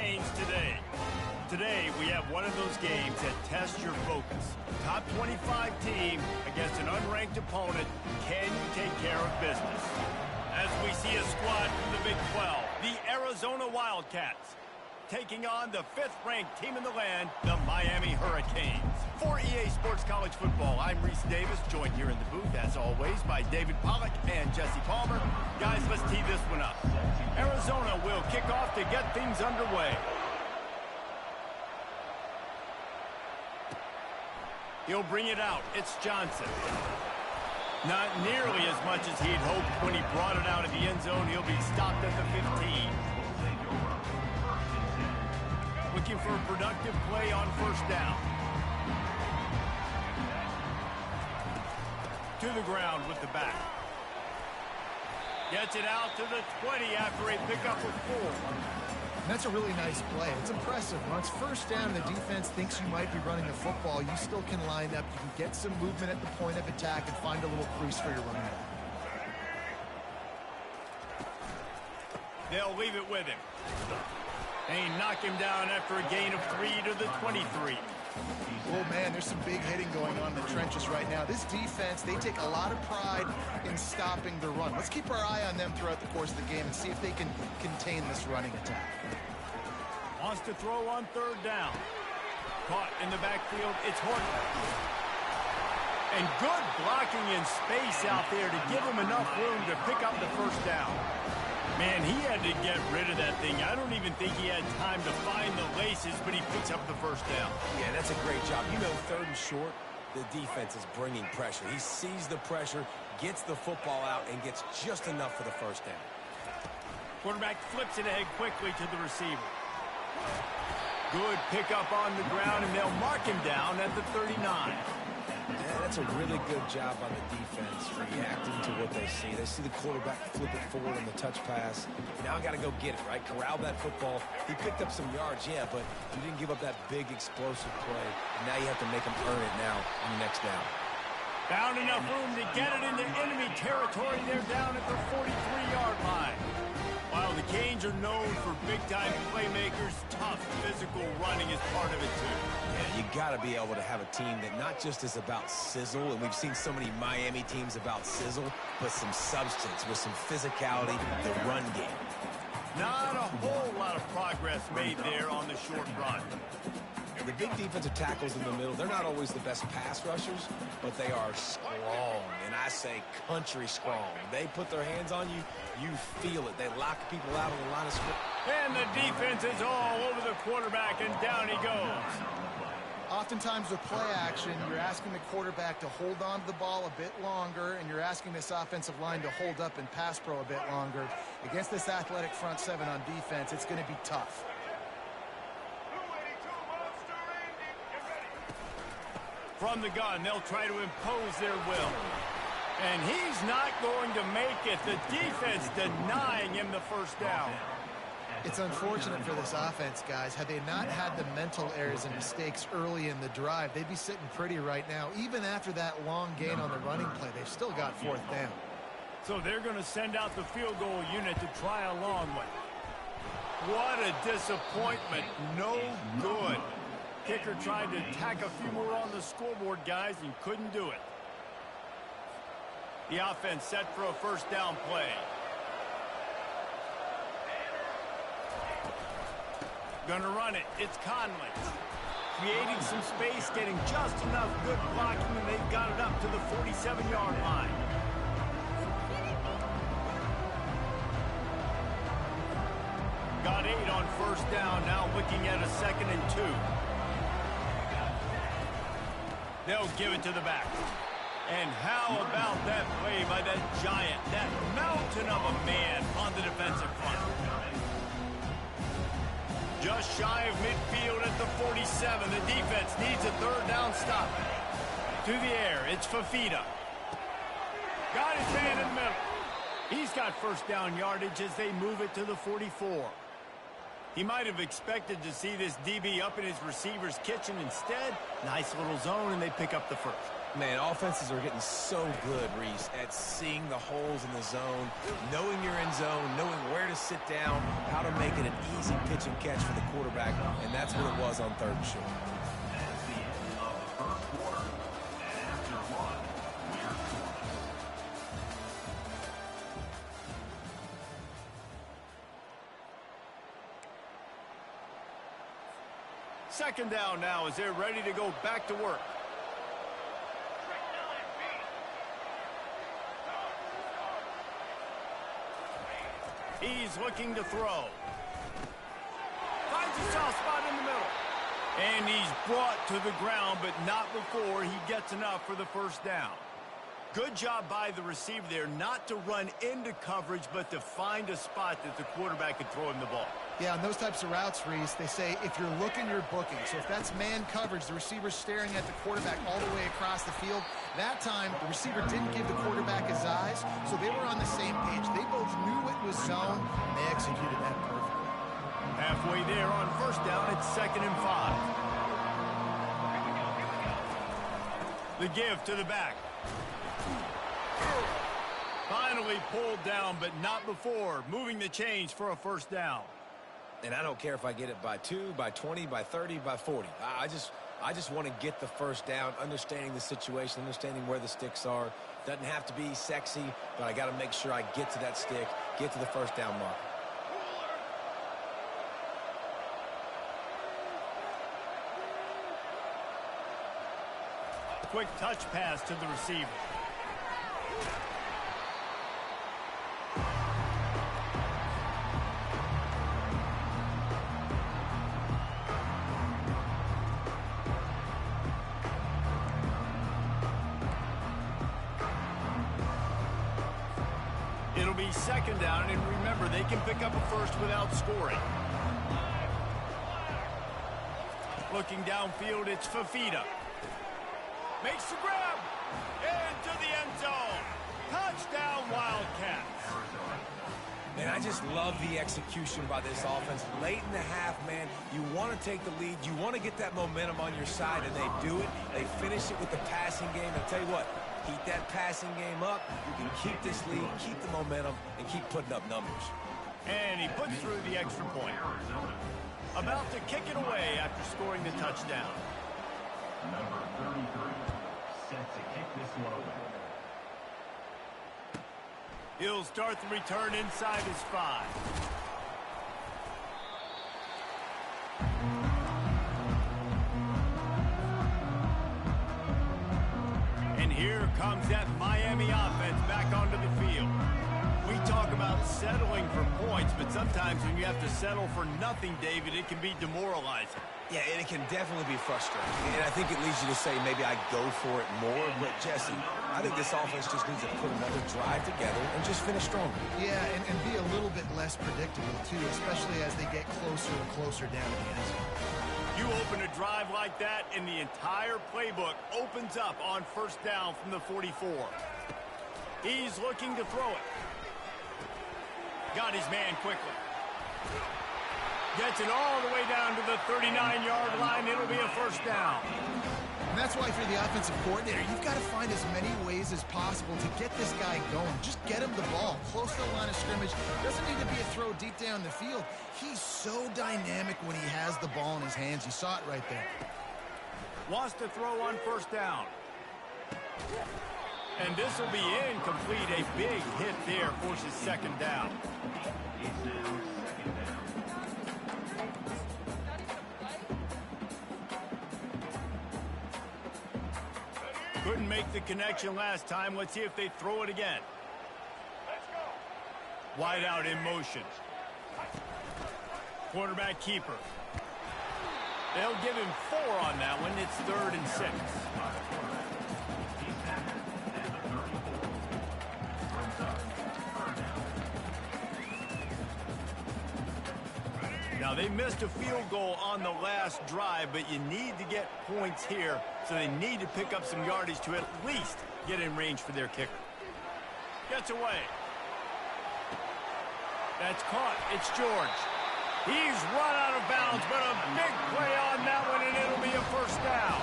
Canes today. Today, we have one of those games that tests your focus. Top 25 team against an unranked opponent. Can you take care of business? As we see a squad from the Big 12, the Arizona Wildcats, taking on the 5th-ranked team in the land, the Miami Hurricanes. For EA Sports College Football, I'm Reese Davis, joined here in the booth, as always, by David Pollack and Jesse Palmer. Guys, let's tee this one up. Arizona will kick off to get things underway. He'll bring it out. It's Johnson. Not nearly as much as he'd hoped when he brought it out of the end zone. He'll be stopped at the 15. Looking for a productive play on first down. To the ground with the back. Gets it out to the 20 after a pickup of 4. And that's a really nice play. It's impressive. When it's first down and the defense thinks you might be running the football, you still can line up. You can get some movement at the point of attack and find a little crease for your running back. They'll leave it with him. They knock him down after a gain of 3 to the 23. Oh, man, there's some big hitting going on in the trenches right now. This defense, they take a lot of pride in stopping the run. Let's keep our eye on them throughout the course of the game and see if they can contain this running attack. Wants to throw on third down. Caught in the backfield, it's Horton. And good blocking in space out there to give him enough room to pick up the first down. Man, he had to get rid of that thing. I don't even think he had time to find the laces, but he picks up the first down. Yeah, that's a great job. You know, third and short, the defense is bringing pressure. He sees the pressure, gets the football out, and gets just enough for the first down. Quarterback flips it ahead quickly to the receiver. Good pickup on the ground, and they'll mark him down at the 39. Yeah, that's a really good job on the defense, reacting to what they see. They see the quarterback flip it forward on the touch pass. Now I got to go get it, right? Corral that football. He picked up some yards, yeah, but he didn't give up that big explosive play. And now you have to make him earn it now on the next down. Found enough room to get it into enemy territory. They're down at the 43-yard line. While the Canes are known for big-time playmakers, tough physical running is part of it, too. Yeah, you got to be able to have a team that not just is about sizzle, and we've seen so many Miami teams about sizzle, but some substance with some physicality, the run game. Not a whole lot of progress made there on the short run. The big defensive tackles in the middle, they're not always the best pass rushers, but they are strong, and I say country strong. They put their hands on you, you feel it. They lock people out on the line of scrimmage. And the defense is all over the quarterback, and down he goes. Oftentimes with play action, you're asking the quarterback to hold on to the ball a bit longer, and you're asking this offensive line to hold up and pass pro a bit longer. Against this athletic front seven on defense, it's going to be tough. From the gun, they'll try to impose their will. And he's not going to make it. The defense denying him the first down. It's unfortunate for this offense, guys. Had they not had the mental errors and mistakes early in the drive, they'd be sitting pretty right now. Even after that long gain on the running play, they've still got fourth down. So they're going to send out the field goal unit to try a long one. What a disappointment. No good. Kicker tried to tack a few more on the scoreboard, guys, and couldn't do it. The offense set for a first down play. Gonna run it. It's Conley. Creating some space, getting just enough good blocking, and they've got it up to the 47-yard line. Got 8 on first down, now looking at a 2nd and 2. They'll give it to the back. And how about that play by that giant, that mountain of a man on the defensive front? Just shy of midfield at the 47. The defense needs a third down stop. To the air, it's Fafita. Got his man in the middle. He's got first down yardage as they move it to the 44. He might have expected to see this DB up in his receiver's kitchen. Instead, nice little zone, and they pick up the first. Man, offenses are getting so good, Reese, at seeing the holes in the zone, knowing you're in zone, knowing where to sit down, how to make it an easy pitch and catch for the quarterback, and that's what it was on 3rd and short. That's the end of the first quarter. And after one, we're scoring. Second down now as they're ready to go back to work. He's looking to throw. Finds a soft spot in the middle. And he's brought to the ground, but not before he gets enough for the first down. Good job by the receiver there not to run into coverage, but to find a spot that the quarterback could throw him the ball. Yeah, on those types of routes, Reese, they say if you're looking, you're booking. So if that's man coverage, the receiver's staring at the quarterback all the way across the field. That time, the receiver didn't give the quarterback his eyes, so they were on the same page. They both knew it was zone, and they executed that perfectly. Halfway there on first down, it's 2nd and 5. The give to the back. Finally pulled down, but not before moving the chains for a first down. And I don't care if I get it by 2, by 20, by 30, by 40. I just want to get the first down, understanding the situation, understanding where the sticks are. Doesn't have to be sexy, but I got to make sure I get to that stick, get to the first down mark. Quick touch pass to the receiver. It'll be 2nd down, and remember, they can pick up a first without scoring. Looking downfield, it's Fafita. Makes the grab. Into the end zone. Touchdown, Wildcats. Man, I just love the execution by this offense. Late in the half, man, you want to take the lead. You want to get that momentum on your side, and they do it. They finish it with the passing game. I'll tell you what, keep that passing game up. You can keep this lead, keep the momentum, and keep putting up numbers. And he puts through the extra point. About to kick it away after scoring the touchdown. Number 33, set to kick this one away. He'll start the return inside his 5. And here comes that Miami offense back onto the field. We talk about settling for points, but sometimes when you have to settle for nothing, David, it can be demoralizing. Yeah, and it can definitely be frustrating. And I think it leads you to say maybe I go for it more. But, Jesse, I think this offense just needs to put another drive together and just finish stronger. Yeah, and be a little bit less predictable, too, especially as they get closer and closer down to the end zone. You open a drive like that, and the entire playbook opens up on first down from the 44. He's looking to throw it. Got his man quickly. Gets it all the way down to the 39-yard line. It'll be a first down. And that's why if you're the offensive coordinator, you've got to find as many ways as possible to get this guy going. Just get him the ball close to the line of scrimmage. Doesn't need to be a throw deep down the field. He's so dynamic when he has the ball in his hands. You saw it right there. Wants to throw on first down. And this will be incomplete. A big hit there forces second down. Couldn't make the connection last time. Let's see if they throw it again. Wide out in motion. Quarterback keeper. They'll give him 4 on that one. It's 3rd and 6. Now, they missed a field goal on the last drive, but you need to get points here, so they need to pick up some yardage to at least get in range for their kicker. Gets away. That's caught. It's George. He's run out of bounds, but a big play on that one, and it'll be a first down.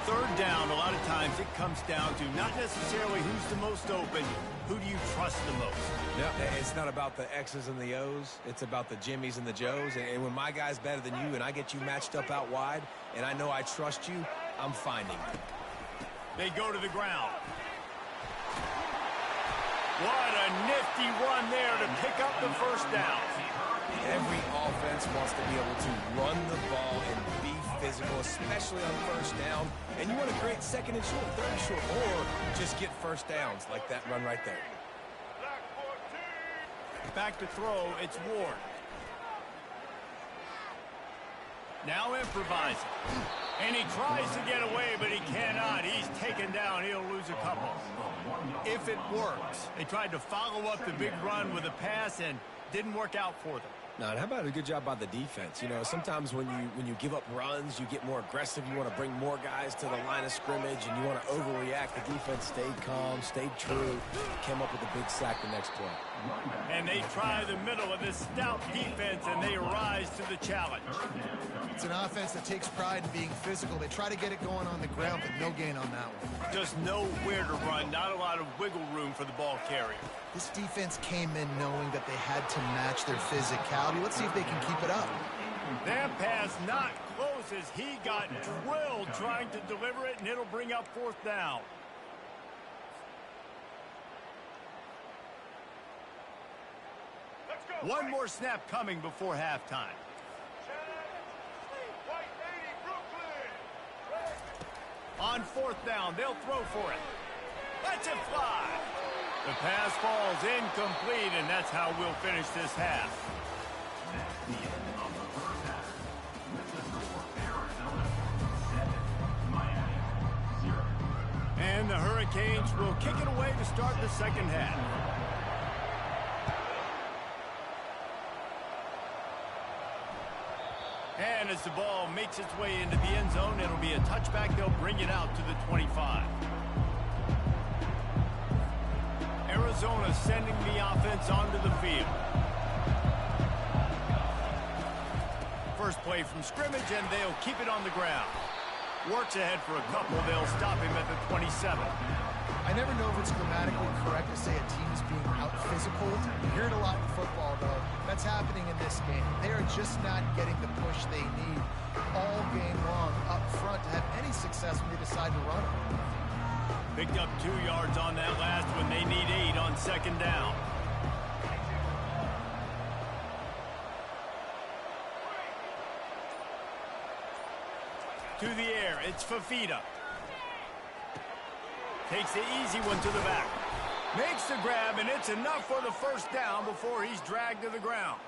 third down, a lot of times it comes down to not necessarily who's the most open, who do you trust the most? No, it's not about the X's and the O's. It's about the Jimmies and the Joes. And when my guy's better than you and I get you matched up out wide and I know I trust you, I'm finding you. They go to the ground. What a nifty run there to pick up the first down. Every offense wants to be able to run the ball and be physical, especially on first down. And you want to create second and short, third and short, or just get first downs like that run right there. Back to throw, it's Ward. Now improvising. And he tries to get away, but he cannot. He's taken down. He'll lose a couple. If it works. They tried to follow up the big run with a pass and didn't work out for them. Now, and how about a good job by the defense? You know, sometimes when you give up runs, you get more aggressive. You want to bring more guys to the line of scrimmage, and you want to overreact. The defense stayed calm, stayed true, came up with a big sack the next play. And they try the middle of this stout defense, and they rise to the challenge. It's an offense that takes pride in being physical. They try to get it going on the ground, but no gain on that one. Just nowhere to run, not a lot of wiggle room for the ball carrier. This defense came in knowing that they had to match their physicality. Let's see if they can keep it up. That pass not close as he got drilled trying to deliver it, and it'll bring up fourth down. One more snap coming before halftime. On fourth down, they'll throw for it. Let's it fly. The pass falls incomplete, and that's how we'll finish this half. That's the end of the first half. With the score, Arizona 7, Miami 0. And the Hurricanes will kick it away to start the second half. And as the ball makes its way into the end zone, it'll be a touchback. They'll bring it out to the 25. Arizona sending the offense onto the field. First play from scrimmage, and they'll keep it on the ground. Works ahead for a couple. They'll stop him at the 27. I never know if it's grammatically correct to say a team is being out-physical. You hear it a lot in football, though. That's happening in this game. They are just not getting the push they need all game long up front to have any success when they decide to run it. Picked up 2 yards on that last one. They need 8 on second down. To the air, it's Fafita. Takes the easy one to the back. Makes the grab, and it's enough for the first down before he's dragged to the ground.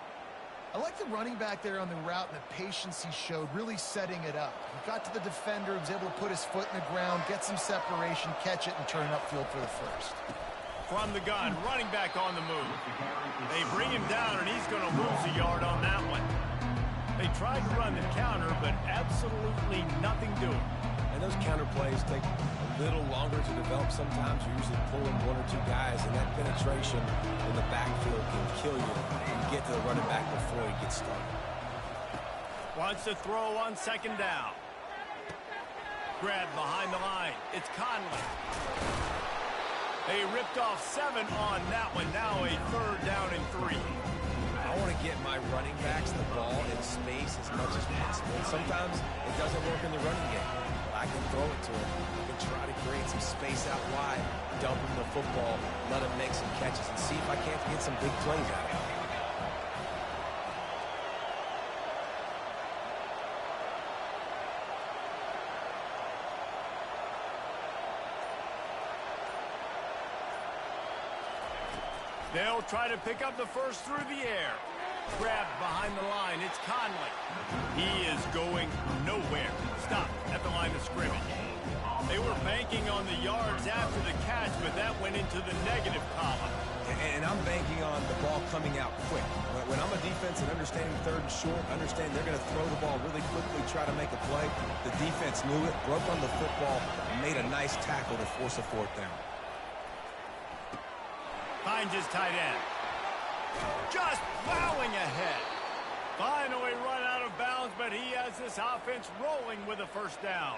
I like the running back there on the route and the patience he showed, really setting it up. He got to the defender, was able to put his foot in the ground, get some separation, catch it, and turn upfield for the first. From the gun, running back on the move. They bring him down, and he's going to lose a yard on that one. They tried to run the counter, but absolutely nothing doing. And those counter plays take a little longer to develop sometimes. You're usually pulling 1 or 2 guys, and that penetration in the backfield can kill you. You get to the running back before he gets started. Wants to throw on second down. Grab behind the line. It's Conley. They ripped off 7 on that one. Now a third down and 3. I want to get my running backs the ball in space as much as possible. And sometimes it doesn't work in the running game. I can throw it to him. I can try to create some space out wide, dump him the football, let him make some catches, and see if I can't get some big plays out of him. They'll try to pick up the first through the air. Grabbed behind the line. It's Conley. He is going nowhere. Stopped at the line of scrimmage. They were banking on the yards after the catch, but that went into the negative column. And I'm banking on the ball coming out quick. When I'm a defense and understanding third and short, understand they're going to throw the ball really quickly, try to make a play. The defense knew it, broke on the football, and made a nice tackle to force a fourth down. Finds his tight end. Just plowing ahead. Finally run out of bounds, but he has this offense rolling with a first down.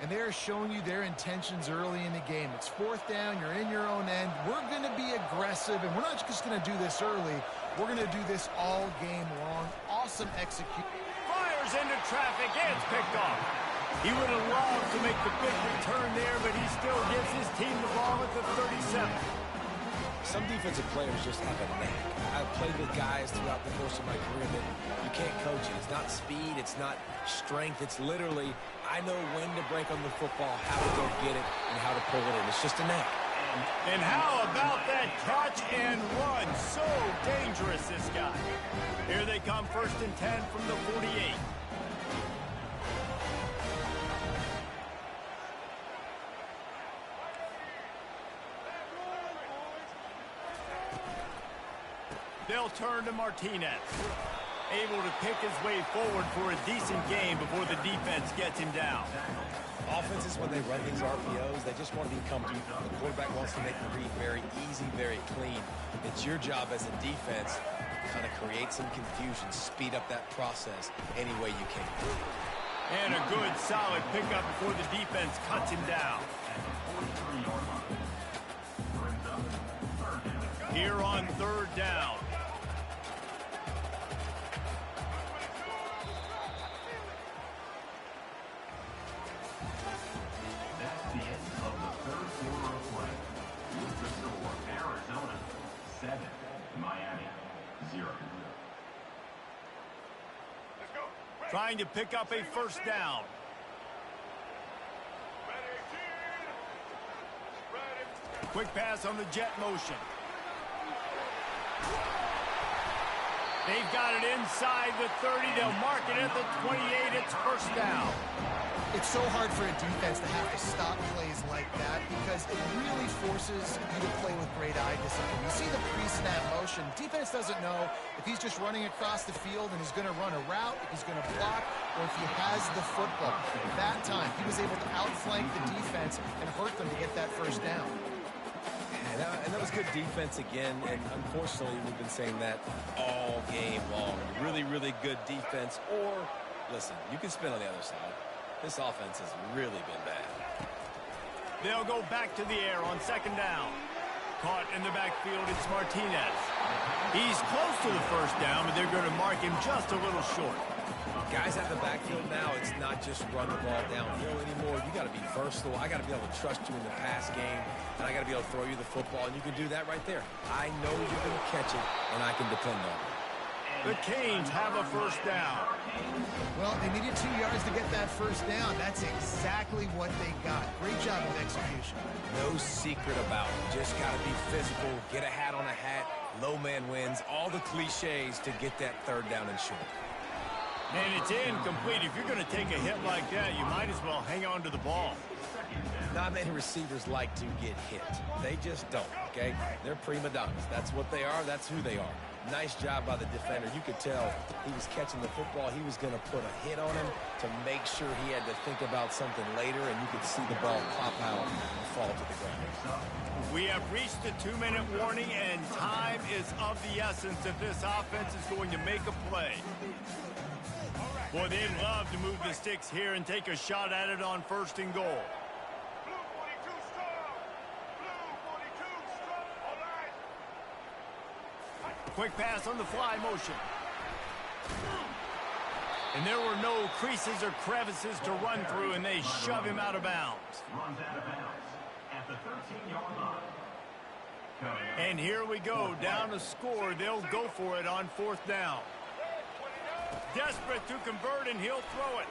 And they're showing you their intentions early in the game. It's 4th down. You're in your own end. We're going to be aggressive, and we're not just going to do this early. We're going to do this all game long. Awesome execution. Fires into traffic. It's picked off. He would have loved to make the big return there, but he still gives his team the ball at the 37. Some defensive players just have a knack. I've played with guys throughout the course of my career that you can't coach it. It's not speed, it's not strength. It's literally, I know when to break on the football, how to go get it, and how to pull it in. It's just a knack. And how about that catch and run? So dangerous, this guy. Here they come, 1st and 10 from the 48. They'll turn to Martinez. Able to pick his way forward for a decent game before the defense gets him down. Offenses, when they run these RPOs, they just want to be comfortable. The quarterback wants to make the read very easy, very clean. It's your job as a defense to kind of create some confusion, speed up that process any way you can. And a good, solid pickup before the defense cuts him down. Here on 3rd down. That's the end of the 3rd quarter of play. With the score, Arizona 7, Miami 0. Trying to pick up a 1st down. Quick pass on the jet motion. They've got it inside the 30. They'll mark it at the 28. It's 1st down. It's so hard for a defense to have to stop plays like that because it really forces you to play with great eye discipline. You see the pre-snap motion. Defense doesn't know if he's just running across the field and he's going to run a route, if he's going to block, or if he has the football. That time, he was able to outflank the defense and hurt them to get that 1st down. And that was good defense again, and unfortunately, we've been saying that all game long. Really, really good defense, or, listen, you can spin on the other side. This offense has really been bad. They'll go back to the air on 2nd down. Caught in the backfield, it's Martinez. He's close to the 1st down, but they're going to mark him just a little short. Guys at the backfield now, it's not just run the ball downhill anymore. You got to be versatile. I got to be able to trust you in the pass game, and I got to be able to throw you the football, and you can do that right there. I know you're going to catch it, and I can depend on it. The Canes have a 1st down. Well, they needed 2 yards to get that 1st down. That's exactly what they got. Great job of execution. No secret about it. Just got to be physical, get a hat on a hat, low man wins, all the cliches to get that 3rd down and short. And it's incomplete. If you're going to take a hit like that, you might as well hang on to the ball. Not many receivers like to get hit. They just don't, okay? They're prima donnas. That's what they are. That's who they are. Nice job by the defender. You could tell he was catching the football. He was going to put a hit on him to make sure he had to think about something later, and you could see the ball pop out and fall to the ground. We have reached the 2-minute warning, and time is of the essence if this offense is going to make a play. Boy, they'd love to move the sticks here and take a shot at it on 1st and goal. Quick pass on the fly motion. And there were no creases or crevices to run through, and they shove him out of bounds. Runs out of bounds at the 13-yard line. And here we go, down to score. They'll go for it on 4th down. Desperate to convert, and he'll throw it.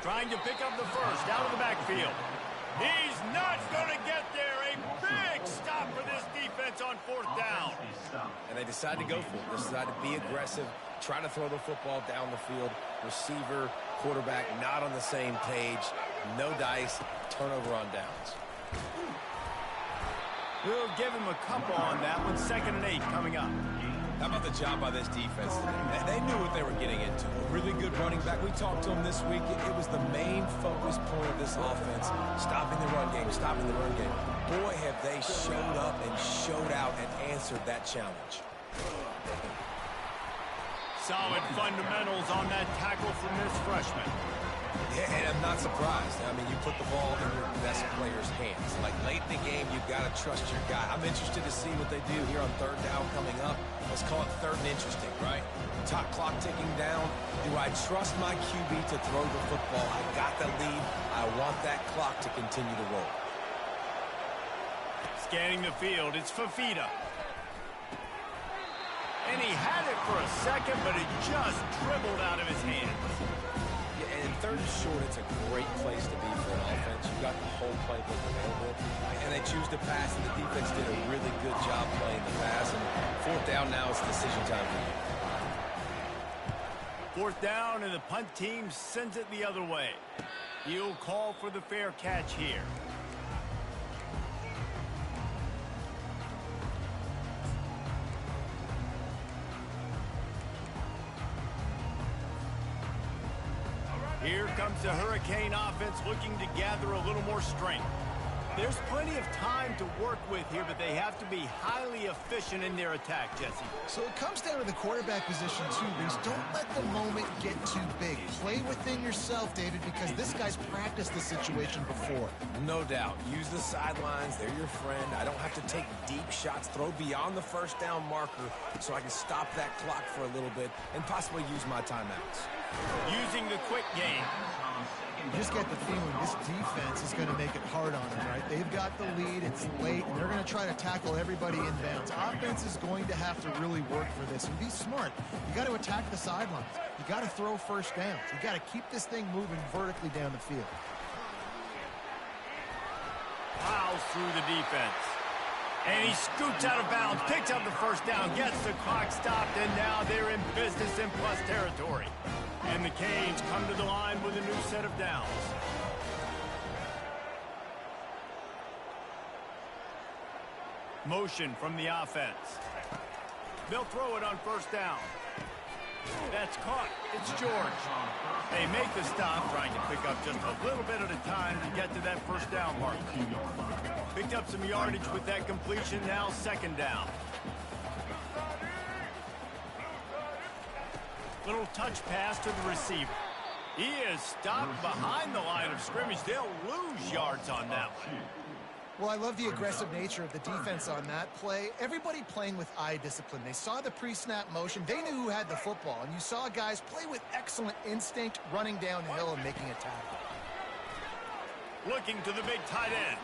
Trying to pick up the 1st, out of the backfield. He's not going to get there. A big stop for this defense on 4th down. And they decide to go for it. They decide to be aggressive, try to throw the football down the field. Receiver, quarterback, not on the same page. No dice, turnover on downs. We'll give him a couple on that one. 2nd and 8 coming up. How about the job by this defense today? They knew what they were getting into. A really good running back. We talked to him this week. It was the main focus point of this offense. Stopping the run game, stopping the run game. Boy, have they showed up and showed out and answered that challenge. Solid fundamentals on that tackle from this freshman. Yeah, and I'm not surprised. I mean, you put the ball in your best player's hands. Like, late in the game, you've got to trust your guy. I'm interested to see what they do here on third down coming up. Let's call it third and interesting, right? Top clock ticking down. Do I trust my QB to throw the football? I got the lead. I want that clock to continue to roll. Scanning the field, it's Fafita. And he had it for a second, but it just dribbled out of his hands. Yeah, and third and short, it's a great place to be for an offense. You've got the whole playbook available, and they choose to pass, and the defense did a really good job playing the pass. And fourth down now, it's decision time for you. Fourth down, and the punt team sends it the other way. He'll call for the fair catch here. Here comes the Hurricane offense looking to gather a little more strength. There's plenty of time to work with here, but they have to be highly efficient in their attack, Jesse. So it comes down to the quarterback position, too, Reese. Don't let the moment get too big. Play within yourself, David, because this guy's practiced this situation before. No doubt. Use the sidelines. They're your friend. I don't have to take deep shots. Throw beyond the first down marker so I can stop that clock for a little bit and possibly use my timeouts. Using the quick game. You just get the feeling this defense is going to make it hard on them, right? They've got the lead, it's late, and they're going to try to tackle everybody inbounds. Offense is going to have to really work for this and be smart. You got to attack the sidelines. You got to throw first downs. You got to keep this thing moving vertically down the field. Plows through the defense. And he scoots out of bounds, picks up the first down, gets the clock stopped, and now they're in business in plus territory. And the Canes come to the line with a new set of downs. Motion from the offense. They'll throw it on first down. That's caught. It's George. They make the stop, trying to pick up just a little bit at a time to get to that first down mark. Picked up some yardage with that completion, now second down. Little touch pass to the receiver. He is stopped behind the line of scrimmage. They'll lose yards on that one. Well, I love the aggressive nature of the defense on that play. Everybody playing with eye discipline. They saw the pre-snap motion. They knew who had the football. And you saw guys play with excellent instinct, running downhill and making a tackle. Looking to the big tight end.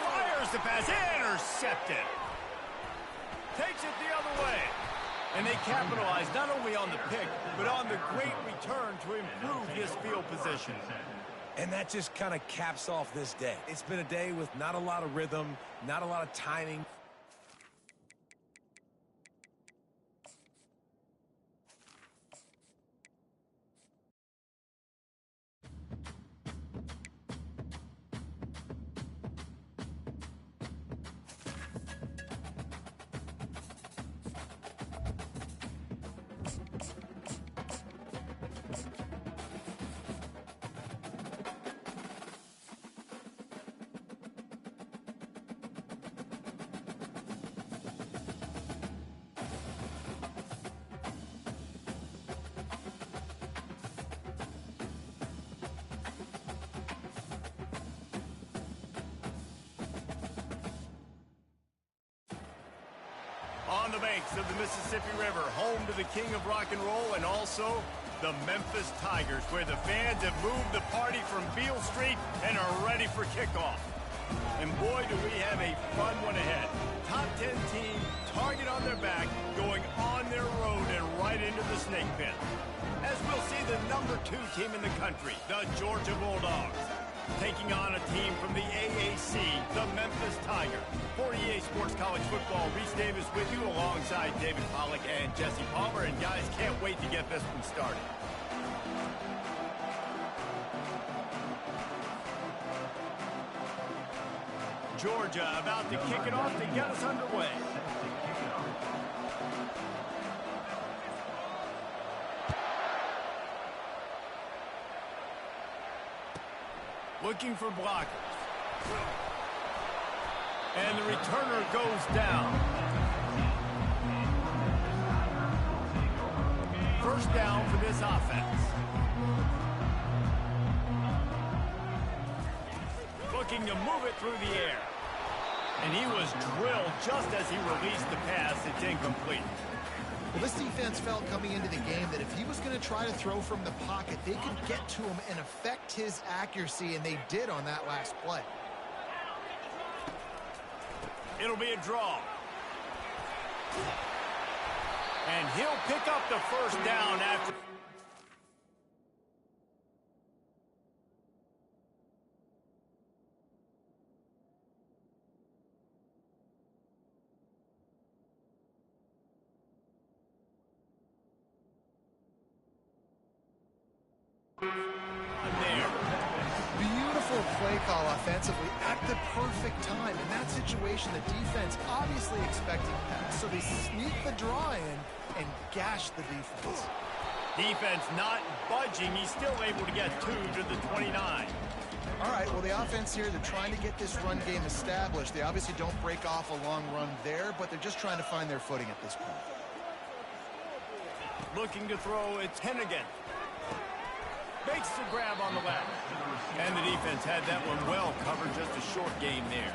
Fires the pass. Intercepted. Takes it the other way. And they capitalize not only on the pick, but on the great return to improve his field position. And that just kind of caps off this day. It's been a day with not a lot of rhythm, not a lot of timing. On the banks of the Mississippi River, home to the king of rock and roll and also the Memphis Tigers, where the fans have moved the party from Beale Street and are ready for kickoff. And boy, do we have a fun one ahead. Top 10 team, target on their back, going on their road and right into the snake pit. As we'll see the number 2 team in the country, the Georgia Bulldogs, taking on a team from the AAC, the Memphis Tigers. For EA Sports College Football, Reese Davis with you alongside David Pollack and Jesse Palmer. And guys, can't wait to get this one started. Georgia about to kick it off to get us underway. Looking for blockers. And the returner goes down. First down for this offense. Looking to move it through the air. And he was drilled just as he released the pass. It's incomplete. Well, this defense felt coming into the game that if he was going to try to throw from the pocket, they could get to him and affect his accuracy, and they did on that last play. It'll be a draw. And he'll pick up the first down after. Beautiful play call offensively at the perfect time. In that situation, the defense obviously expecting pass, so they sneak the draw in and gash the defense. Defense not budging. He's still able to get 2 to the 29. All right, well, the offense here, they're trying to get this run game established. They obviously don't break off a long run there, but they're just trying to find their footing at this point. Looking to throw, it's Hennigan. Makes the grab on the left. And the defense had that one well covered, just a short game there.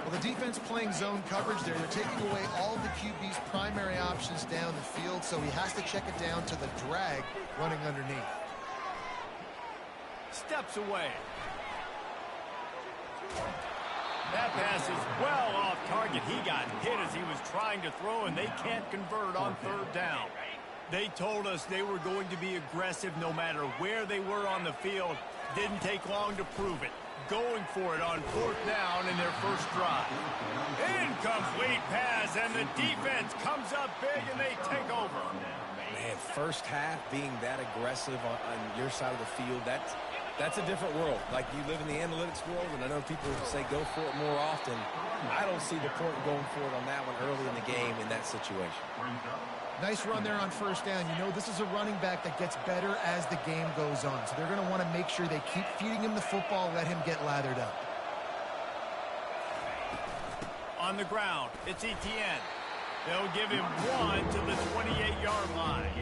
Well, the defense playing zone coverage there. They're taking away all of the QB's primary options down the field, so he has to check it down to the drag running underneath. Steps away. That pass is well off target. He got hit as he was trying to throw, and they can't convert on third down. They told us they were going to be aggressive no matter where they were on the field. Didn't take long to prove it. Going for it on fourth down in their first drive. Incomplete pass, and the defense comes up big, and they take over. Man, first half being that aggressive on your side of the field, that's a different world. Like, you live in the analytics world, and I know people say go for it more often. I don't see the point in going for it on that one early in the game in that situation. Nice run there on first down. You know, this is a running back that gets better as the game goes on. So they're going to want to make sure they keep feeding him the football, let him get lathered up. On the ground, it's Etienne. They'll give him 1 to the 28-yard line.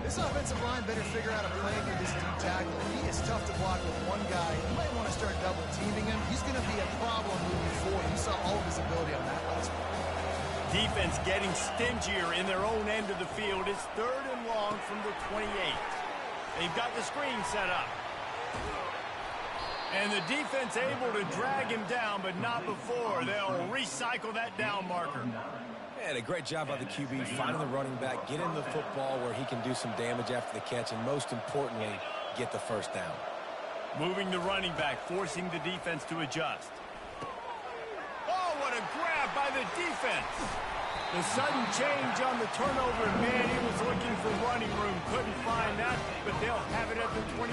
This offensive line better figure out a plan for this deep tackle. He is tough to block with one guy. You might want to start double-teaming him. He's going to be a problem moving forward. You saw all of his ability on that last play. Defense getting stingier in their own end of the field. It's 3rd and long from the 28. They've got the screen set up. And the defense able to drag him down, but not before. They'll recycle that down marker. And a great job by the QB finding the running back, get him the football where he can do some damage after the catch, and most importantly, get the first down. Moving the running back, forcing the defense to adjust. Oh, what a grab by the defense. The sudden change on the turnover, and man, he was looking for running room. Couldn't find that, but they'll have it at the 22.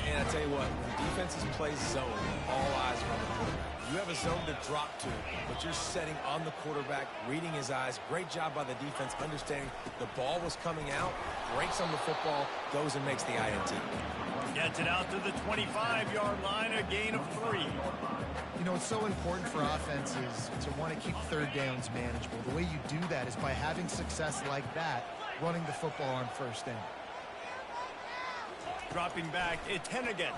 And I tell you what, when defenses play zone, all eyes are on the quarterback. You have a zone to drop to, but you're setting on the quarterback, reading his eyes. Great job by the defense, understanding the ball was coming out, breaks on the football, goes and makes the INT. Gets it out to the 25-yard line, a gain of 3. You know, it's so important for offenses to want to keep third downs manageable. The way you do that is by having success like that, running the football on first down. Dropping back, it's Hennigan.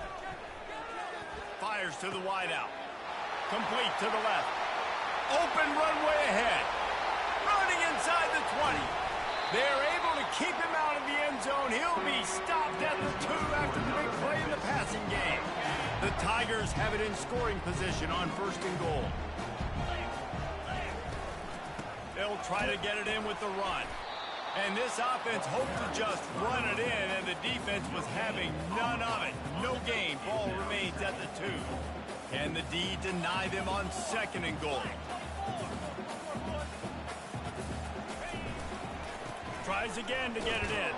Fires to the wideout. Complete to the left. Open runway ahead. Running inside the 20. They're able to keep him out of the end zone. He'll be stopped at the 2 after the big play in the passing game. The Tigers have it in scoring position on 1st and goal. They'll try to get it in with the run. And this offense hoped to just run it in, and the defense was having none of it. No gain. Ball remains at the 2. Can the D deny them on 2nd and goal? Tries again to get it in.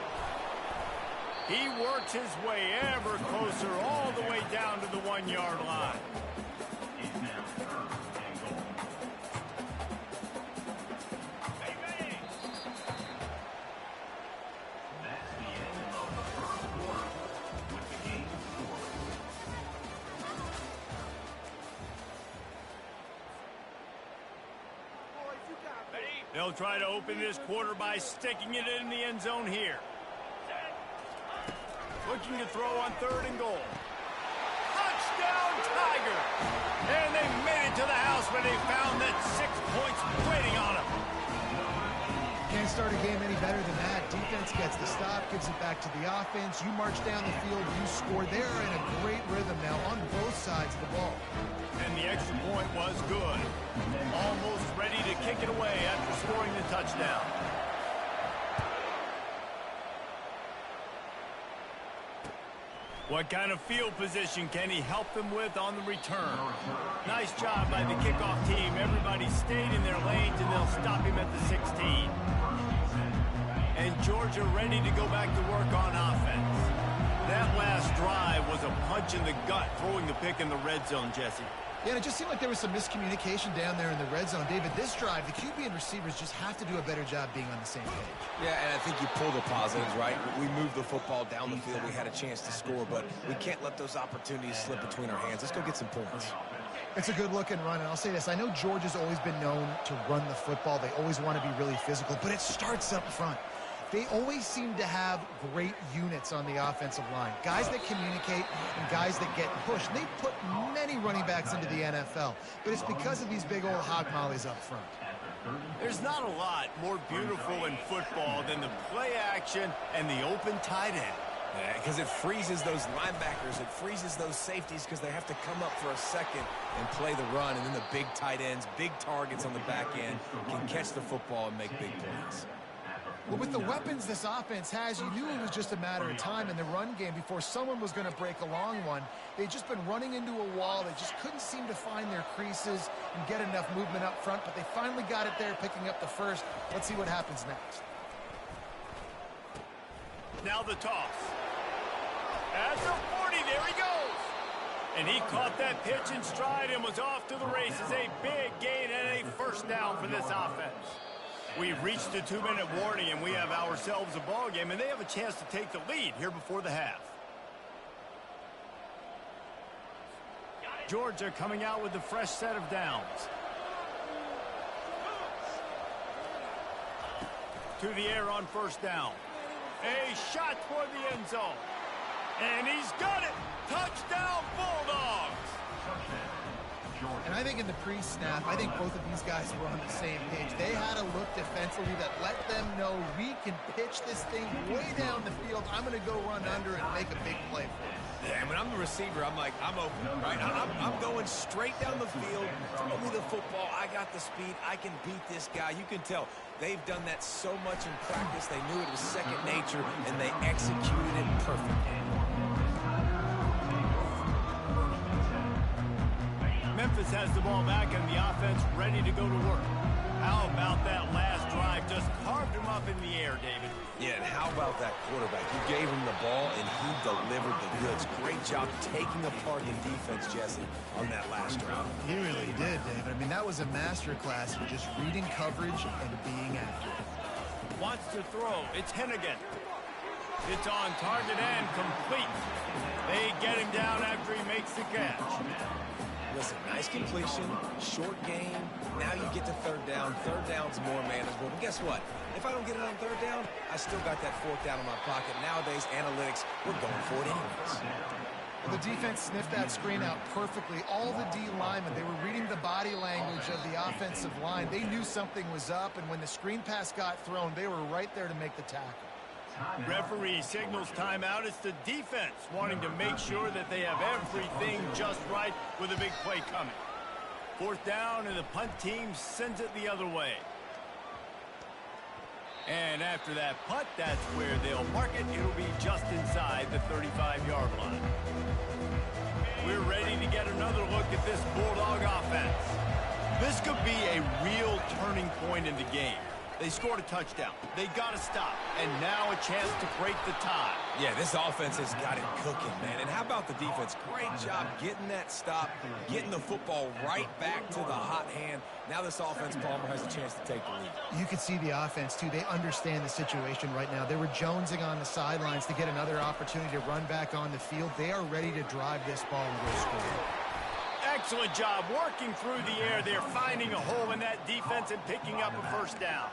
He works his way ever closer all the way down to the 1-yard line. They'll try to open this quarter by sticking it in the end zone here. Looking to throw on 3rd and goal. Touchdown, Tiger! And they made it to the house where they found that 6 points waiting on them. Can't start a game any better than that. Defense gets the stop, gives it back to the offense. You march down the field, you score. They're in a great rhythm now on both sides of the ball. And the extra point was good. Almost ready to kick it away after scoring the touchdown. What kind of field position can he help them with on the return? Nice job by the kickoff team. Everybody stayed in their lanes, and they'll stop him at the 16. And Georgia ready to go back to work on offense. That last drive was a punch in the gut, throwing the pick in the red zone, Jesse. Yeah, and it just seemed like there was some miscommunication down there in the red zone. David, this drive, the QB and receivers just have to do a better job being on the same page. Yeah, and I think you pull the positives, right? We moved the football down the field. We had a chance to score, but we can't let those opportunities slip between our hands. Let's go get some points. It's a good-looking run, and I'll say this. I know Georgia's always been known to run the football. They always want to be really physical, but it starts up front. They always seem to have great units on the offensive line. Guys that communicate and guys that get pushed. They've put many running backs into the NFL, but it's because of these big old hog mollies up front. There's not a lot more beautiful in football than the play action and the open tight end. Yeah, because it freezes those linebackers. It freezes those safeties because they have to come up for a second and play the run. And then the big tight ends, big targets on the back end can catch the football and make big plays. Well, with the weapons this offense has, you knew it was just a matter of time in the run game before someone was going to break a long one. They'd just been running into a wall. They just couldn't seem to find their creases and get enough movement up front, but they finally got it there, picking up the first. Let's see what happens next. Now the toss. At the 40, there he goes. And he caught that pitch in stride and was off to the races. A big gain and a first down for this offense. We've reached the 2-minute warning, and we have ourselves a ball game, and they have a chance to take the lead here before the half. Georgia coming out with a fresh set of downs. To the air on first down. A shot toward the end zone. And he's got it. Touchdown, Bulldogs. And I think in the pre-snap, I think both of these guys were on the same page. They had a look defensively that let them know we can pitch this thing way down the field. I'm going to go run under and make a big play for it. Yeah, and when I'm the receiver, I'm like, I'm open, right? I'm going straight down the field. Throw me the football. I got the speed. I can beat this guy. You can tell they've done that so much in practice. They knew it was second nature, and they executed it perfectly. Memphis has the ball back and the offense ready to go to work. How about that last drive? Just carved him up in the air, David. Yeah, and how about that quarterback? You gave him the ball, and he delivered the goods. Great job taking apart the defense, Jesse, on that last drive. He really did, David. I mean, that was a masterclass of just reading coverage and being accurate. Wants to throw. It's Hennigan. It's on target and complete. They get him down after he makes the catch. Listen, nice completion, short game. Now you get to third down. Third down's more manageable. But guess what? If I don't get it on third down, I still got that fourth down in my pocket. Nowadays, analytics, we're going for it anyways. Well, the defense sniffed that screen out perfectly. All the D linemen, they were reading the body language of the offensive line. They knew something was up, and when the screen pass got thrown, they were right there to make the tackle. Referee signals timeout. It's the defense wanting to make sure that they have everything just right with a big play coming. Fourth down, and the punt team sends it the other way. And after that punt, that's where they'll mark it. It'll be just inside the 35-yard line. We're ready to get another look at this Bulldog offense. This could be a real turning point in the game. They scored a touchdown. They got to stop. And now a chance to break the tie. Yeah, this offense has got it cooking, man. And how about the defense? Great job getting that stop, getting the football right back to the hot hand. Now this offense, Palmer, has a chance to take the lead. You can see the offense, too. They understand the situation right now. They were jonesing on the sidelines to get another opportunity to run back on the field. They are ready to drive this ball and go score. Excellent job working through the air. They're finding a hole in that defense and picking up a first down.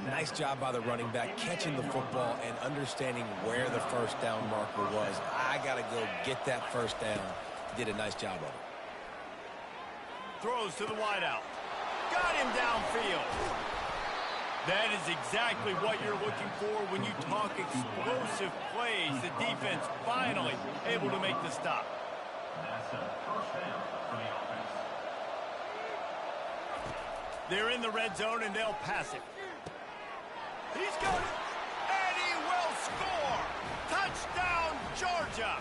Nice job by the running back, catching the football and understanding where the first down marker was. I got to go get that first down. Did a nice job of it. Throws to the wideout. Got him downfield. That is exactly what you're looking for when you talk explosive plays. The defense finally able to make the stop. That's a first down for the offense. They're in the red zone, and they'll pass it. He's got it, and he will score. Touchdown, Georgia.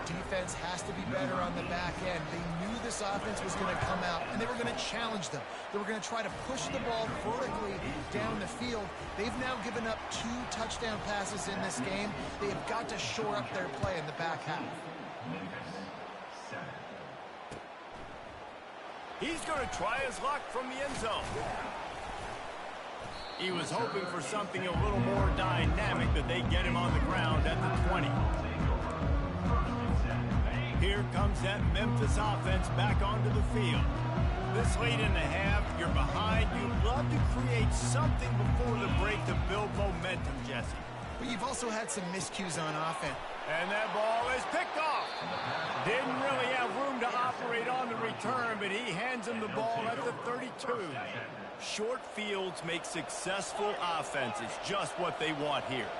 Defense has to be better on the back end. They knew this offense was going to come out, and they were going to challenge them. They were going to try to push the ball vertically down the field. They've now given up 2 touchdown passes in this game. They have got to shore up their play in the back half. He's going to try his luck from the end zone. He was hoping for something a little more dynamic, but they get him on the ground at the 20. Here comes that Memphis offense back onto the field. This late in the half, you're behind. You love to create something before the break to build momentum, Jesse. But you've also had some miscues on offense. And that ball is picked off. Didn't really have room to operate on the return, but he hands him the ball at the 32. Short fields make successful offenses just what they want here.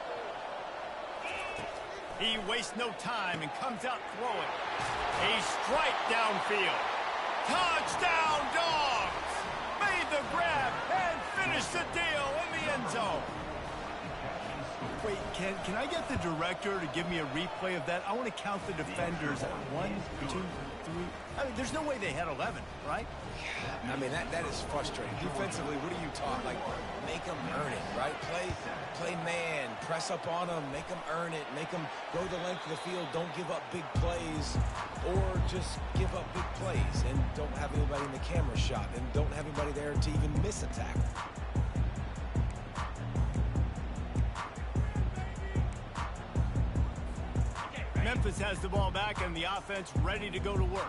He wastes no time and comes out throwing. A strike downfield. Touchdown, Dogs! Made the grab and finished the deal in the end zone. Wait, can I get the director to give me a replay of that? I want to count the defenders. 1, 2, 3. I mean, there's no way they had 11, right? I mean, that is frustrating. Defensively, what are you taught? Like, make them earn it, right? Play man, press up on them, make them earn it, make them go the length of the field, don't give up big plays, or just give up big plays and don't have anybody in the camera shot and don't have anybody there to even miss a tackle. Memphis has the ball back and the offense ready to go to work.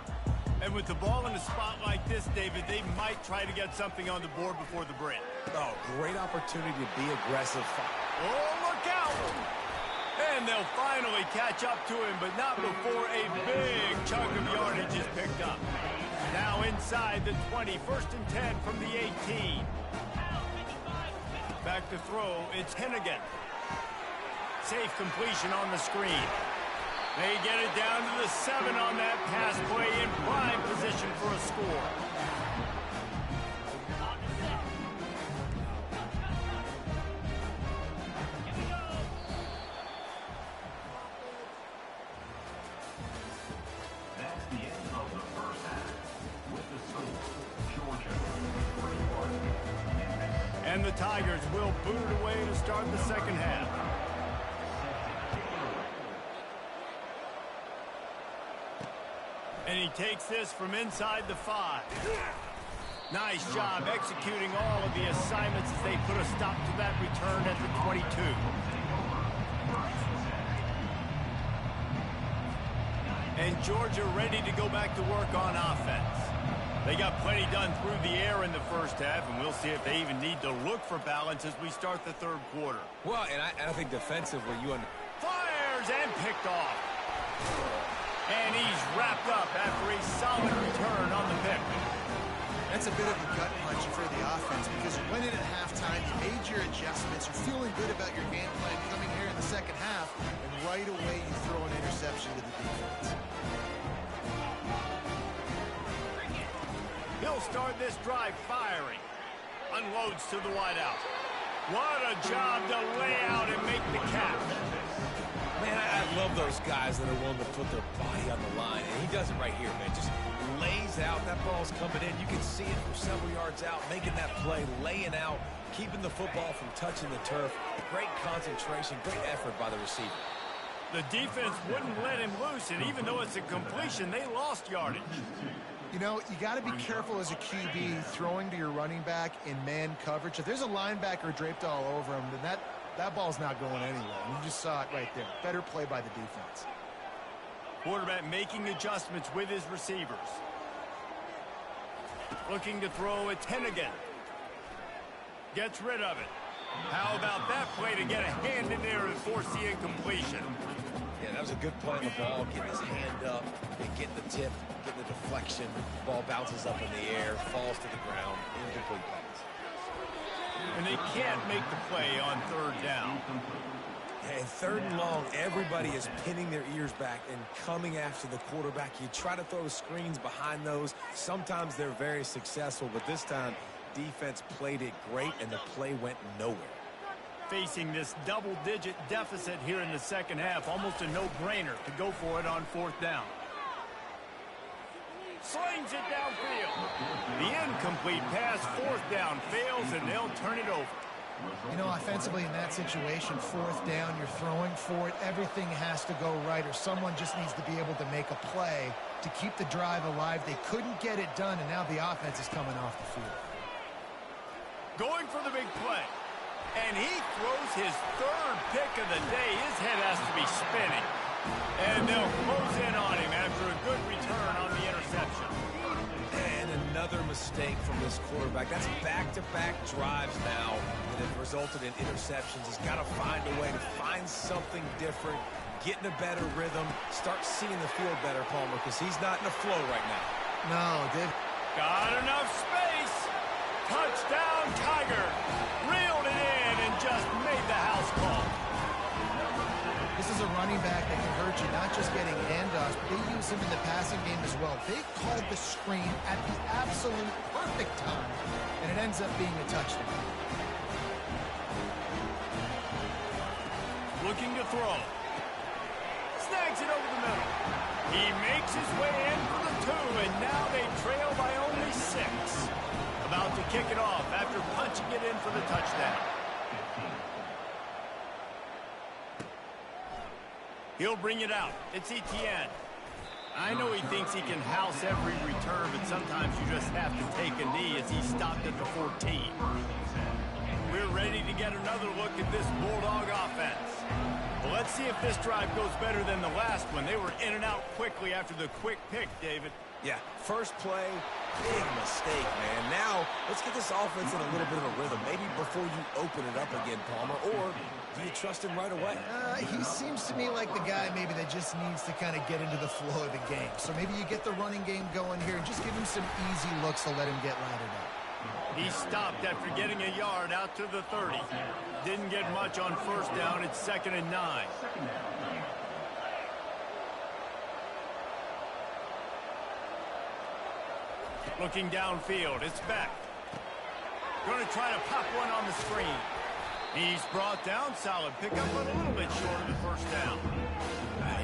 And with the ball in a spot like this, David, they might try to get something on the board before the break. Oh, great opportunity to be aggressive. Oh, look out! And they'll finally catch up to him, but not before a big chunk of yardage is picked up. Now inside the 20, 1st and 10 from the 18. Back to throw, it's Hennigan. Safe completion on the screen. They get it down to the 7 on that pass play in prime position for a score. That's the end of the first half. With the score, Georgia 31, Memphis. And the Tigers will boot it away to start the second half. And he takes this from inside the 5. Nice job executing all of the assignments as they put a stop to that return at the 22. And Georgia ready to go back to work on offense. They got plenty done through the air in the first half, and we'll see if they even need to look for balance as we start the third quarter. Well, and I think defensively, Fires and picked off. And he's wrapped up after a solid return on the pick. That's a bit of a gut punch for the offense because you went in at halftime, you made your adjustments, you're feeling good about your game plan coming here in the second half, and right away you throw an interception to the defense. He'll start this drive firing. Unloads to the wideout. What a job to lay out and make the catch. man, I love those guys that are willing to put their body on the line, and he does it right here, man. Just lays out. That ball's coming in. You can see it from several yards out, making that play, laying out, keeping the football from touching the turf. Great concentration, great effort by the receiver. The defense wouldn't let him loose, and even though it's a completion, they lost yardage. You know, you got to be careful as a QB throwing to your running back in man coverage. If there's a linebacker draped all over him, then that ball's not going anywhere. You just saw it right there. Better play by the defense. Quarterback making adjustments with his receivers. Looking to throw, it's Hennigan. Gets rid of it. How about that play to get a hand in there and force the incompletion? Yeah, that was a good play on the ball, getting his hand up and getting the tip, getting the deflection. Ball bounces up in the air, falls to the ground, incomplete pass. And they can't make the play on third down. And third and long, everybody is pinning their ears back and coming after the quarterback. You try to throw screens behind those. Sometimes they're very successful, but this time, defense played it great, and the play went nowhere. Facing this double-digit deficit here in the second half, almost a no-brainer to go for it on fourth down. Slings it downfield. The incomplete pass, fourth down, fails, and they'll turn it over. You know, offensively in that situation, fourth down, you're throwing for it. Everything has to go right, or someone just needs to be able to make a play to keep the drive alive. They couldn't get it done, and now the offense is coming off the field. Going for the big play. And he throws his third pick of the day. His head has to be spinning. And they'll close in on him after a good return on the interception. And another mistake from this quarterback. That's back-to-back drives now that have resulted in interceptions. He's got to find a way to find something different, get in a better rhythm, start seeing the field better, Palmer, because he's not in a flow right now. No, they've got enough space. Touchdown, Tiger. Reeled it in and just made the house call. This is a running back that can hurt you, not just getting handoffs, but they use him in the passing game as well. They called the screen at the absolute perfect time, and it ends up being a touchdown. Looking to throw. Snags it over the middle. He makes his way in for the 2, and now they trail by only 6. About to kick it off after punching it in for the touchdown. He'll bring it out. It's Etienne. I know he thinks he can house every return, but sometimes you just have to take a knee as he stopped at the 14. We're ready to get another look at this Bulldog offense. Well, let's see if this drive goes better than the last one. They were in and out quickly after the quick pick, David. Yeah, first play, big mistake, man. Now, let's get this offense in a little bit of a rhythm. Maybe before you open it up again, Palmer, or do you trust him right away? He seems to me like the guy maybe that just needs to kind of get into the flow of the game. So maybe you get the running game going here and just give him some easy looks to let him get laddered up. He stopped after getting a yard out to the 30. Didn't get much on first down. It's 2nd and 9. Looking downfield, it's Beck. Going to try to pop one on the screen. He's brought down, solid pickup, but a little bit short of the first down.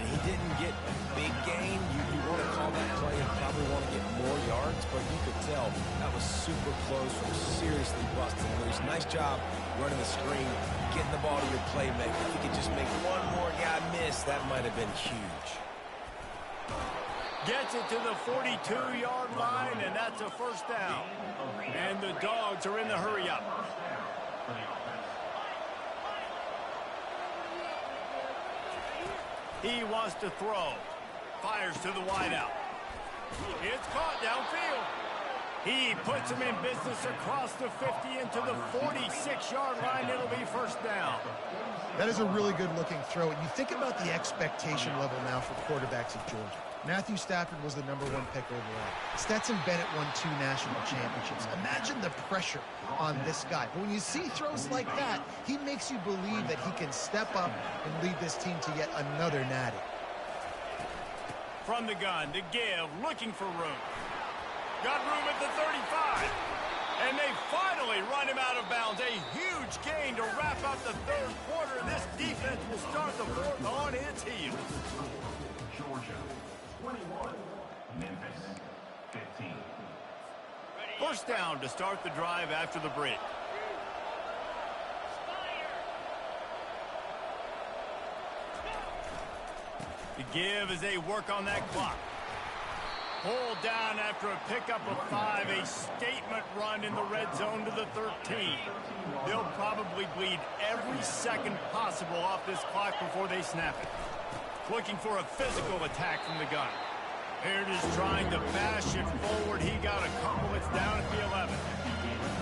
He didn't get a big gain. You want to call that play and probably want to get more yards, but you could tell that was super close from seriously busting loose. Nice job running the screen, getting the ball to your playmaker. If you could just make one more guy miss, that might have been huge. Gets it to the 42-yard line, and that's a first down. And the Dogs are in the hurry-up. He wants to throw. Fires to the wideout. It's caught downfield. He puts him in business across the 50 into the 46-yard line. It'll be first down. That is a really good-looking throw. And you think about the expectation level now for quarterbacks at Georgia. Matthew Stafford was the #1 pick overall. Stetson Bennett won 2 national championships. Imagine the pressure on this guy. But when you see throws like that, he makes you believe that he can step up and lead this team to yet another natty. From the gun to give, looking for room. Got room at the 35. And they finally run him out of bounds. A huge gain to wrap up the third quarter. This defense will start the fourth on its heels. Georgia, 21. Memphis, 15. First down to start the drive after the break. The give as they work on that clock. Pulled down after a pickup of 5. A statement run in the red zone to the 13. They'll probably bleed every second possible off this clock before they snap it. Looking for a physical attack from the gun. Here it is trying to bash it forward. He got a couple. It's down at the 11.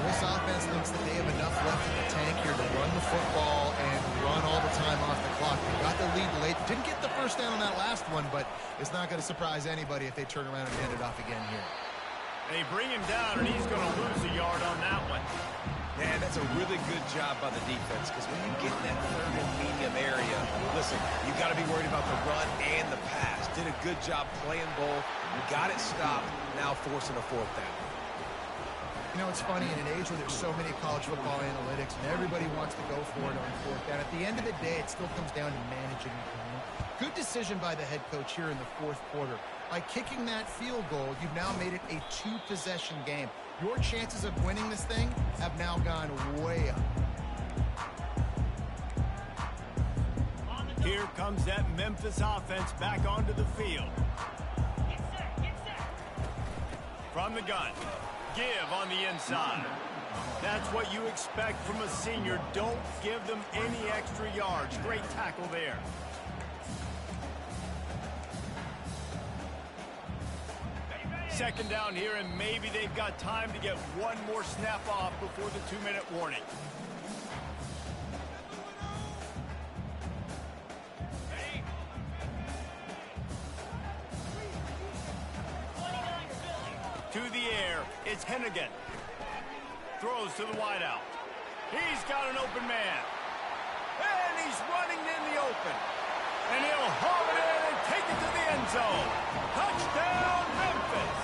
This offense thinks that they have enough left in the tank here to run the football and run all the time off the clock. They got the lead late. Didn't get the first down on that last one, but it's not going to surprise anybody if they turn around and hand it off again here. They bring him down, and he's going to lose a yard on that one. Man, that's a really good job by the defense, because when you get in that third and medium area, listen, you got to be worried about the run and the pass. Did a good job playing both. Got it stopped. Now forcing a fourth down. You know, it's funny, in an age where there's so many college football analytics and everybody wants to go for it on fourth down, at the end of the day, it still comes down to managing the game. Good decision by the head coach here in the fourth quarter. By kicking that field goal, you've now made it a two-possession game. Your chances of winning this thing have now gone way up. Here comes that Memphis offense back onto the field. From the gun. Give on the inside. That's what you expect from a senior. Don't give them any extra yards. Great tackle there. Second down here, and maybe they've got time to get one more snap off before the 2-minute warning. To the air, it's Hennigan. Throws to the wideout. He's got an open man. And he's running in the open. And he'll haul it in and take it to the end zone. Touchdown, Memphis!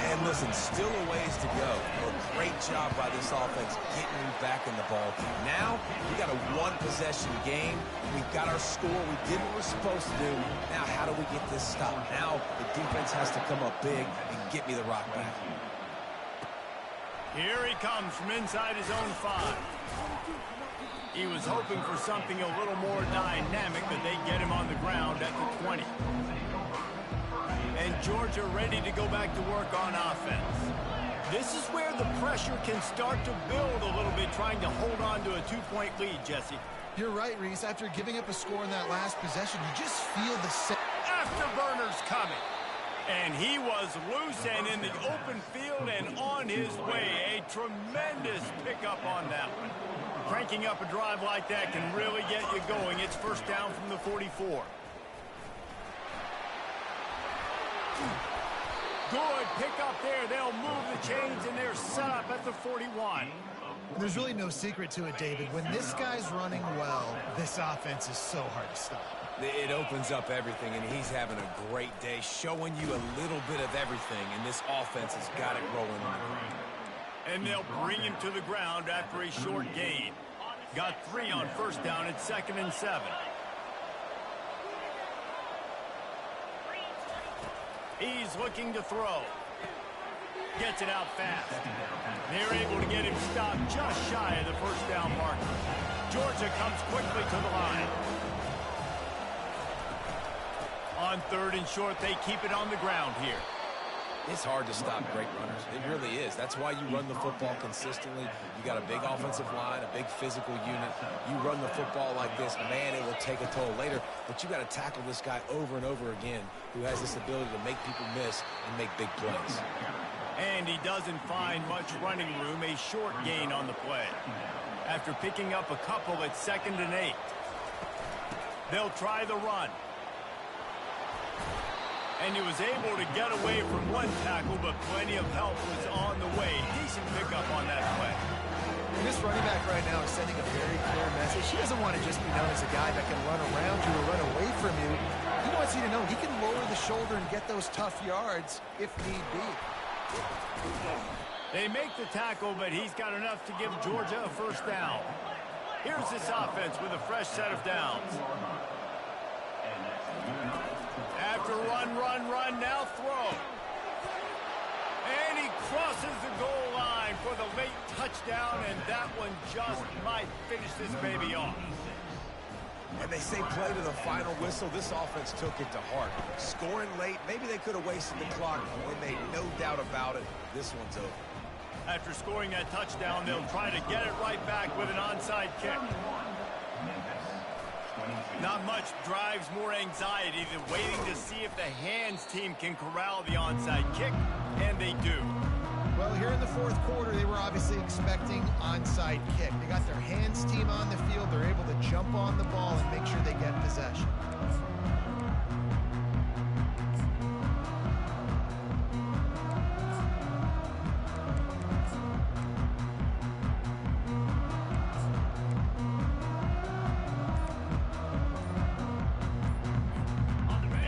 And listen, still a ways to go. A great job by this offense getting you back in the ball game. Now, we got a one-possession game. We've got our score. We did what we're supposed to do. Now, how do we get this stopped? Now, the defense has to come up big and get me the rock back. Here he comes from inside his own 5. He was hoping for something a little more dynamic, but they get him on the ground at the 20. And Georgia ready to go back to work on offense. This is where the pressure can start to build a little bit, trying to hold on to a 2-point lead, Jesse. You're right, Reese. After giving up a score in that last possession, you just feel the same. Afterburner's coming. And he was loose and in the open field and on his way. A tremendous pickup on that one. Cranking up a drive like that can really get you going. It's first down from the 44. Good pick up there. They'll move the chains, and they're set up at the 41. There's really no secret to it, David. When this guy's running well, this offense is so hard to stop. It opens up everything, and he's having a great day, showing you a little bit of everything, and this offense has got it rolling. And they'll bring him to the ground after a short gain. Got 3 on first down at 2nd and 7. He's looking to throw. Gets it out fast. They're able to get him stopped just shy of the first down marker. Georgia comes quickly to the line. On 3rd and short, they keep it on the ground here. It's hard to stop great runners. It really is. That's why you run the football consistently. You got a big offensive line, a big physical unit. You run the football like this, man, it will take a toll later. But you got to tackle this guy over and over again who has this ability to make people miss and make big plays. And he doesn't find much running room, a short gain on the play. After picking up a couple at 2nd and 8. They'll try the run. And he was able to get away from one tackle, but plenty of help was on the way. Decent pickup on that play. And this running back right now is sending a very clear message. He doesn't want to just be known as a guy that can run around you or run away from you. He wants you to know he can lower the shoulder and get those tough yards if need be. They make the tackle, but he's got enough to give Georgia a first down. Here's this offense with a fresh set of downs. After run, now throw. And he crosses the goal line for the late touchdown, and that one just might finish this baby off. And they say play to the final whistle. This offense took it to heart. Scoring late, maybe they could have wasted the clock. They made no doubt about it. This one's over. After scoring that touchdown, they'll try to get it right back with an onside kick. Not much drives more anxiety than waiting to see if the hands team can corral the onside kick, and they do. Well, Well, here in the fourth quarter, they were obviously expecting onside kick. They got their hands team on the field. They're able to jump on the ball and make sure they get possession.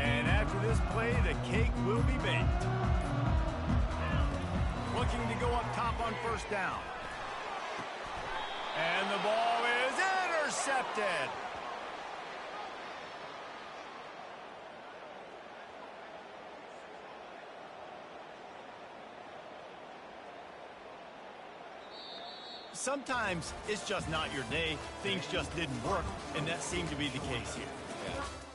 And after this play, the cake will be baked. Looking to go up top on first down. And the ball is intercepted. Sometimes it's just not your day. Things just didn't work, and that seemed to be the case here. Yeah.